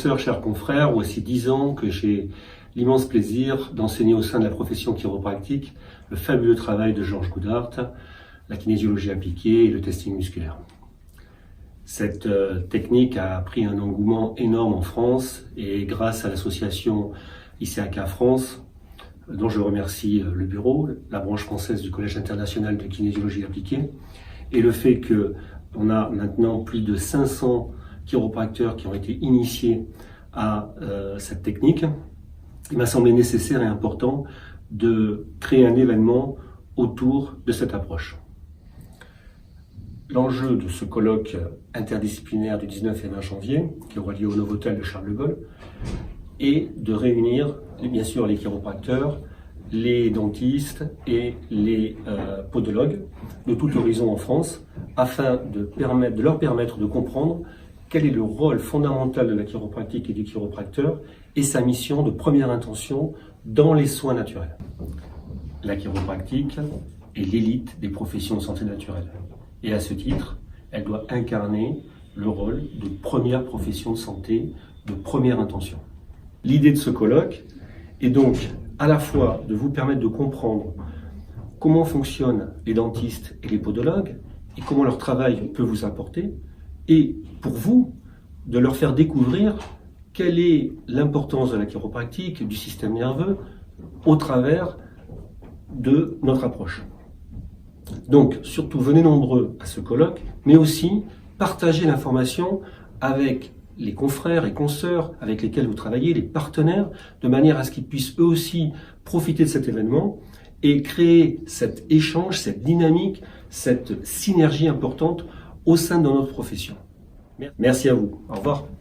consoeurs, chers confrères, voici 10 ans que j'ai l'immense plaisir d'enseigner au sein de la profession chiropractique le fabuleux travail de Georges Goudart, la kinésiologie appliquée et le testing musculaire. Cette technique a pris un engouement énorme en France et grâce à l'association ICAK France, dont je remercie le bureau, la branche française du Collège international de kinésiologie appliquée, et le fait qu'on a maintenant plus de 500 chiropracteurs qui ont été initiés à cette technique, il m'a semblé nécessaire et important de créer un événement autour de cette approche. L'enjeu de ce colloque interdisciplinaire du 19 et 20 janvier, qui aura lieu au Novotel de Charles de Gaulle, est de réunir bien sûr les chiropracteurs, les dentistes et les podologues de tout horizon en France, afin de leur permettre de comprendre quel est le rôle fondamental de la chiropratique et du chiropracteur et sa mission de première intention dans les soins naturels. La chiropractique est l'élite des professions de santé naturelle. Et à ce titre, elle doit incarner le rôle de première profession de santé, de première intention. L'idée de ce colloque est donc à la fois de vous permettre de comprendre comment fonctionnent les dentistes et les podologues et comment leur travail peut vous apporter, et pour vous, de leur faire découvrir quelle est l'importance de la chiropractique, du système nerveux, au travers de notre approche. Donc, surtout, venez nombreux à ce colloque, mais aussi partagez l'information avec les confrères et consoeurs avec lesquels vous travaillez, les partenaires, de manière à ce qu'ils puissent eux aussi profiter de cet événement et créer cet échange, cette dynamique, cette synergie importante au sein de notre profession. Merci à vous. Au revoir.